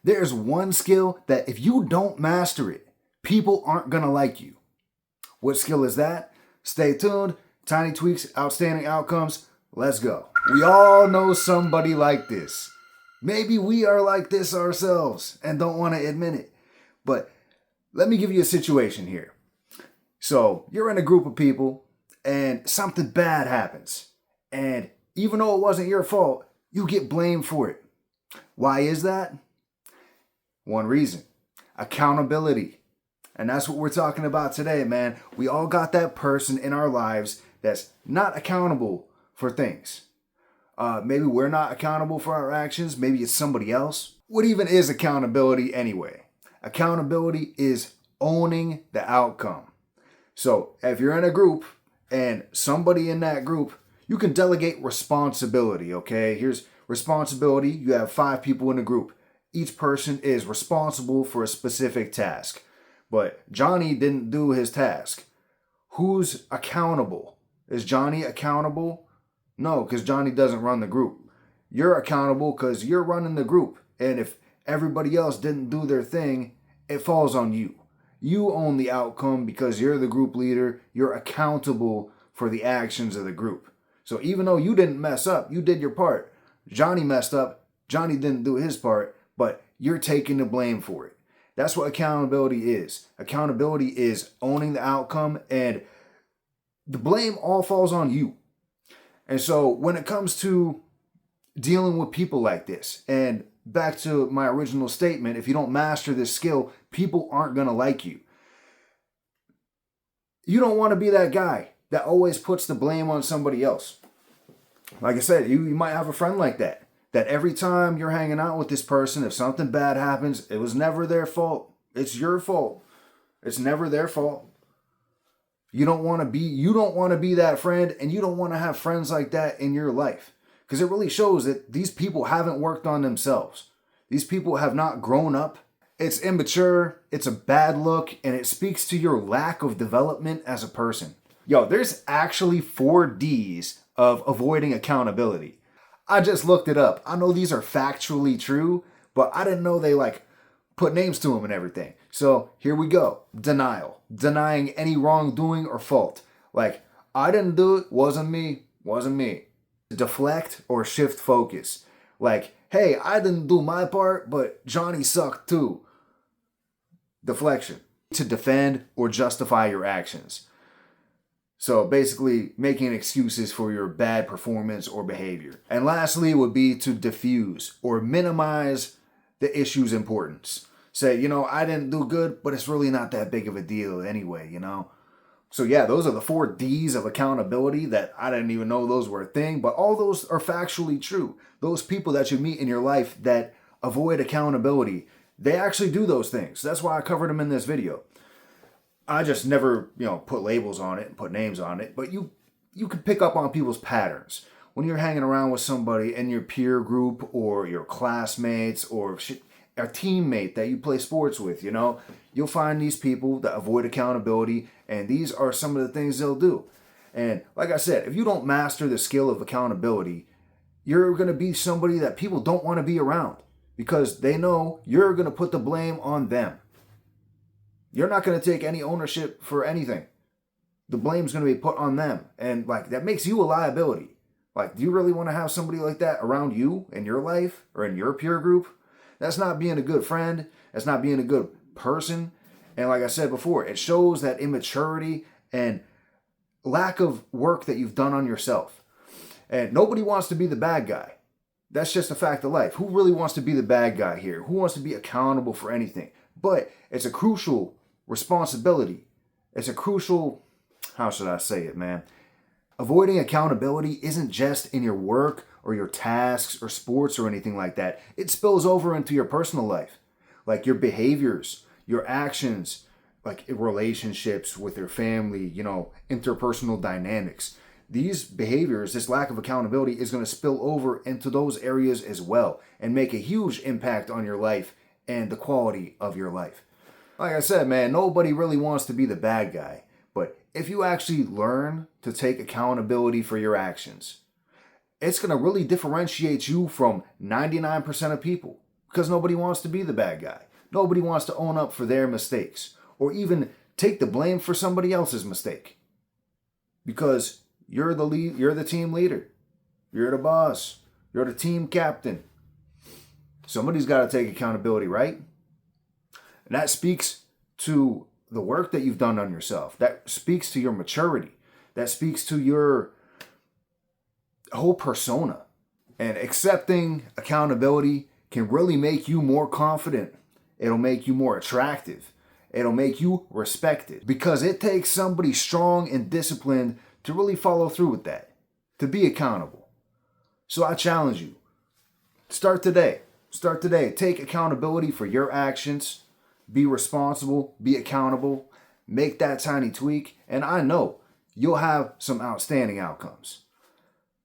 There's one skill that if you don't master it, people aren't going to like you. What skill is that? Stay tuned. Tiny Tweaks, Outstanding Outcomes. Let's go. We all know somebody like this. Maybe we are like this ourselves and don't want to admit it. But let me give you a situation here. So you're in a group of people and something bad happens. And even though it wasn't your fault, you get blamed for it. Why is that? One reason: accountability. And that's what we're talking about today, man. We all got that person in our lives that's not accountable for things. Maybe we're not accountable for our actions. Maybe it's somebody else. What even is accountability anyway? Accountability is owning the outcome. So if you're in a group and somebody in that group, you can delegate responsibility, okay? Here's responsibility. You have 5 people in a group. Each person is responsible for a specific task. But Johnny didn't do his task. Who's accountable? Is Johnny accountable? No, because Johnny doesn't run the group. You're accountable because you're running the group. And if everybody else didn't do their thing, it falls on you. You own the outcome because you're the group leader. You're accountable for the actions of the group. So even though you didn't mess up, you did your part. Johnny messed up. Johnny didn't do his part, but you're taking the blame for it. That's what accountability is. Accountability is owning the outcome, and the blame all falls on you. And so when it comes to dealing with people like this, and back to my original statement, if you don't master this skill, people aren't going to like you. You don't want to be that guy that always puts the blame on somebody else. Like I said, you might have a friend like that. That every time you're hanging out with this person, if something bad happens, it was never their fault. It's your fault. It's never their fault. You don't want to be that friend, and you don't want to have friends like that in your life. Because it really shows that these people haven't worked on themselves. These people have not grown up. It's immature, it's a bad look, and it speaks to your lack of development as a person. Yo, there's actually 4 Ds of avoiding accountability. I just looked it up. I know these are factually true, but I didn't know they put names to them and everything. So here we go. Denial. Denying any wrongdoing or fault. Like, I didn't do it, wasn't me. Deflect or shift focus. Like, hey, I didn't do my part, but Johnny sucked too. Deflection. To defend or justify your actions. So basically making excuses for your bad performance or behavior. And lastly would be to diffuse or minimize the issue's importance. Say, I didn't do good, but it's really not that big of a deal anyway, So yeah, those are the 4 Ds of accountability that I didn't even know those were a thing, but all those are factually true. Those people that you meet in your life that avoid accountability, they actually do those things. That's why I covered them in this video. I just never, put labels on it and put names on it, but you can pick up on people's patterns. When you're hanging around with somebody in your peer group or your classmates or a teammate that you play sports with, you'll find these people that avoid accountability, and these are some of the things they'll do. And like I said, if you don't master the skill of accountability, you're going to be somebody that people don't want to be around because they know you're going to put the blame on them. You're not going to take any ownership for anything. The blame's going to be put on them. And that makes you a liability. Do you really want to have somebody like that around you in your life or in your peer group? That's not being a good friend. That's not being a good person. And like I said before, it shows that immaturity and lack of work that you've done on yourself. And nobody wants to be the bad guy. That's just a fact of life. Who really wants to be the bad guy here? Who wants to be accountable for anything? But it's a crucial responsibility. It's a crucial, how should I say it, man? Avoiding accountability isn't just in your work or your tasks or sports or anything like that. It spills over into your personal life, like your behaviors, your actions, like relationships with your family, interpersonal dynamics. These behaviors, this lack of accountability is going to spill over into those areas as well and make a huge impact on your life and the quality of your life. Like I said, man, nobody really wants to be the bad guy. But if you actually learn to take accountability for your actions, it's going to really differentiate you from 99% of people. because nobody wants to be the bad guy. Nobody wants to own up for their mistakes or even take the blame for somebody else's mistake, because you're the lead, you're the team leader, you're the boss, you're the team captain. Somebody's got to take accountability, right? And that speaks to the work that you've done on yourself. That speaks to your maturity. That speaks to your whole persona. And accepting accountability can really make you more confident. It'll make you more attractive. It'll make you respected, because it takes somebody strong and disciplined to really follow through with that, to be accountable. So I challenge you, start today. Start today. Take accountability for your actions. Be responsible. Be accountable. Make that tiny tweak. And I know you'll have some outstanding outcomes.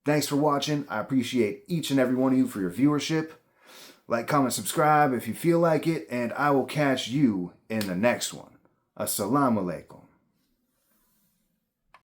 Thanks for watching. I appreciate each and every one of you for your viewership. Like, comment, subscribe if you feel like it. And I will catch you in the next one. Assalamu alaikum.